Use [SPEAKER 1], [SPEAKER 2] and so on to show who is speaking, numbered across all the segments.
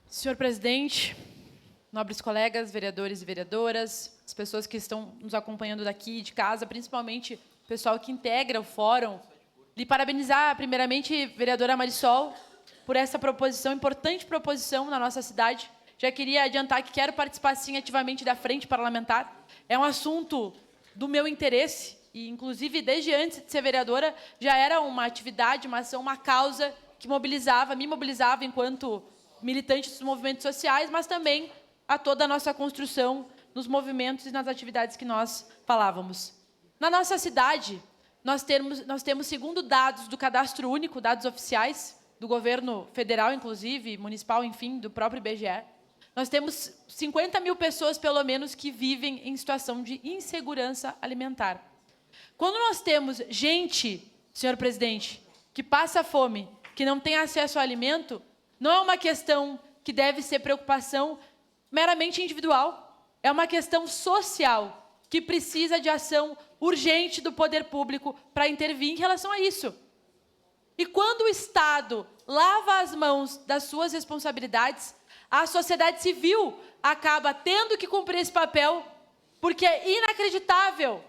[SPEAKER 1] Senhor presidente, nobres colegas, vereadores e vereadoras, as pessoas que estão nos acompanhando daqui de casa, principalmente o pessoal que integra o fórum, lhe parabenizar, primeiramente, vereadora Marisol, por essa proposição, importante proposição na nossa cidade. Já queria adiantar que quero participar, sim, ativamente da frente parlamentar. É um assunto do meu interesse e, inclusive, desde antes de ser vereadora, já era uma atividade, uma ação, uma causa que me mobilizava enquanto militante dos movimentos sociais, mas também a toda a nossa construção nos movimentos e nas atividades que nós falávamos. Na nossa cidade, nós temos, segundo dados do Cadastro Único, dados oficiais, do governo federal, inclusive, municipal, enfim, do próprio IBGE, nós temos 50 mil pessoas, pelo menos, que vivem em situação de insegurança alimentar. Quando nós temos gente, senhor presidente, que passa fome, que não tem acesso ao alimento, não é uma questão que deve ser preocupação meramente individual. É uma questão social que precisa de ação urgente do poder público para intervir em relação a isso. E quando o Estado lava as mãos das suas responsabilidades, a sociedade civil acaba tendo que cumprir esse papel, porque é inacreditável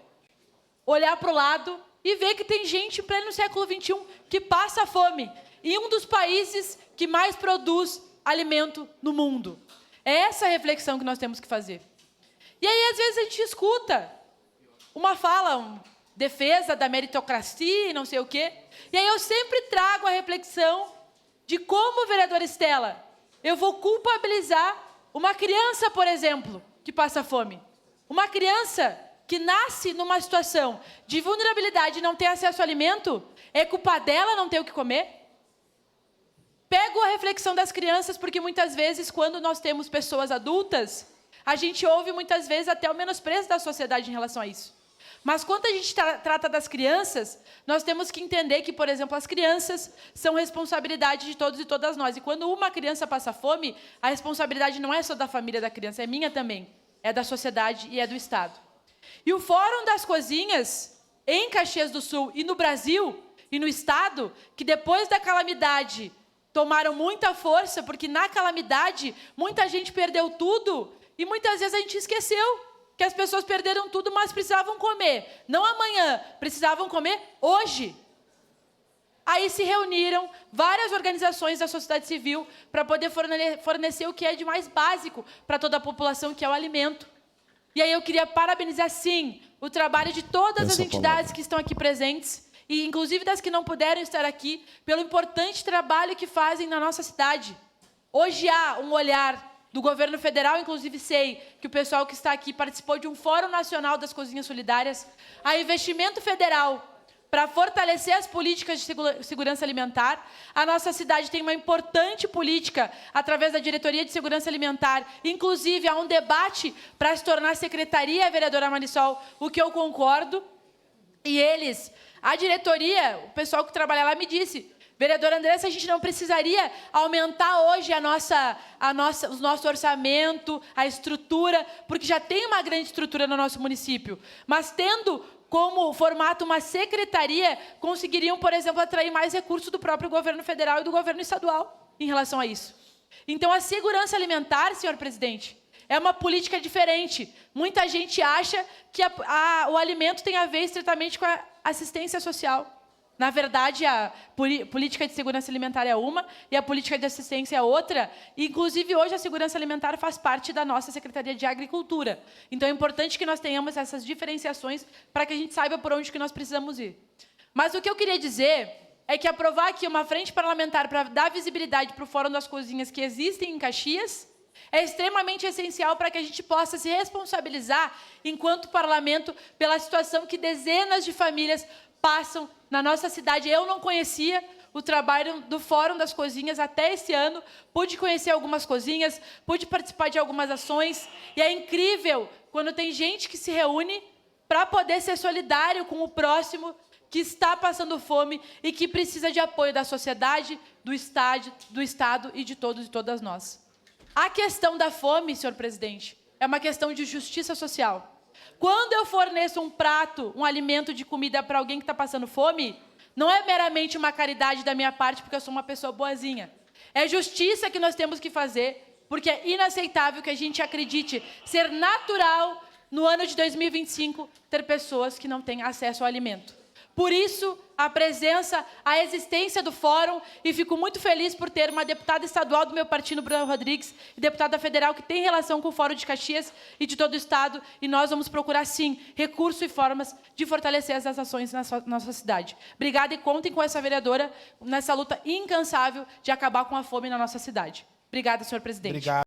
[SPEAKER 1] olhar para o lado e ver que tem gente em pleno século XXI que passa fome em um dos países que mais produz alimento no mundo. É essa a reflexão que nós temos que fazer. E aí, às vezes, a gente escuta uma fala, defesa da meritocracia e não sei o quê. E aí eu sempre trago a reflexão de como, vereadora Estela, eu vou culpabilizar uma criança, por exemplo, que passa fome. Uma criança que nasce numa situação de vulnerabilidade e não tem acesso ao alimento, é culpa dela não ter o que comer? Pego a reflexão das crianças, porque muitas vezes, quando nós temos pessoas adultas, a gente ouve muitas vezes até o menosprezo da sociedade em relação a isso. Mas quando a gente trata das crianças, nós temos que entender que, por exemplo, as crianças são responsabilidade de todos e todas nós. E quando uma criança passa fome, a responsabilidade não é só da família da criança, é minha também. É da sociedade e é do Estado. E o Fórum das Cozinhas, em Caxias do Sul e no Brasil e no Estado, que depois da calamidade tomaram muita força, porque na calamidade muita gente perdeu tudo e muitas vezes a gente esqueceu que as pessoas perderam tudo, mas precisavam comer. Não amanhã, precisavam comer hoje. Aí se reuniram várias organizações da sociedade civil para poder fornecer o que é de mais básico para toda a população, que é o alimento. E aí eu queria parabenizar, sim, o trabalho de todas as entidades que estão aqui presentes, e inclusive das que não puderam estar aqui, pelo importante trabalho que fazem na nossa cidade. Hoje há um olhar do governo federal, inclusive sei que o pessoal que está aqui participou de um Fórum Nacional das Cozinhas Solidárias, há investimento federal para fortalecer as políticas de segurança alimentar. A nossa cidade tem uma importante política através da Diretoria de Segurança Alimentar. Inclusive, há um debate para se tornar secretaria, vereadora Marisol, o que eu concordo. E eles, a diretoria, o pessoal que trabalha lá me disse, vereadora Andressa, a gente não precisaria aumentar hoje o nosso orçamento, a estrutura, porque já tem uma grande estrutura no nosso município. Mas tendo como formato uma secretaria, conseguiriam, por exemplo, atrair mais recursos do próprio governo federal e do governo estadual em relação a isso. Então, a segurança alimentar, senhor presidente, é uma política diferente. Muita gente acha que o alimento tem a ver estritamente com a assistência social. Na verdade, a política de segurança alimentar é uma e a política de assistência é outra. E, inclusive, hoje a segurança alimentar faz parte da nossa Secretaria de Agricultura. Então, é importante que nós tenhamos essas diferenciações para que a gente saiba por onde que nós precisamos ir. Mas o que eu queria dizer é que aprovar aqui uma frente parlamentar para dar visibilidade para o Fórum das Cozinhas que existem em Caxias é extremamente essencial para que a gente possa se responsabilizar, enquanto parlamento, pela situação que dezenas de famílias passam na nossa cidade. Eu não conhecia o trabalho do Fórum das Cozinhas até esse ano, pude conhecer algumas cozinhas, pude participar de algumas ações, e é incrível quando tem gente que se reúne para poder ser solidário com o próximo que está passando fome e que precisa de apoio da sociedade, do Estado e de todos e todas nós. A questão da fome, senhor presidente, é uma questão de justiça social. Quando eu forneço um prato, um alimento de comida para alguém que está passando fome, não é meramente uma caridade da minha parte, porque eu sou uma pessoa boazinha. É justiça que nós temos que fazer, porque é inaceitável que a gente acredite ser natural, no ano de 2025, ter pessoas que não têm acesso ao alimento. Por isso, a presença, a existência do fórum, e fico muito feliz por ter uma deputada estadual do meu partido, Bruna Rodrigues, e deputada federal que tem relação com o Fórum de Caxias e de todo o Estado, e nós vamos procurar, sim, recursos e formas de fortalecer essas ações na nossa cidade. Obrigada e contem com essa vereadora nessa luta incansável de acabar com a fome na nossa cidade. Obrigada, senhor presidente.
[SPEAKER 2] Obrigado.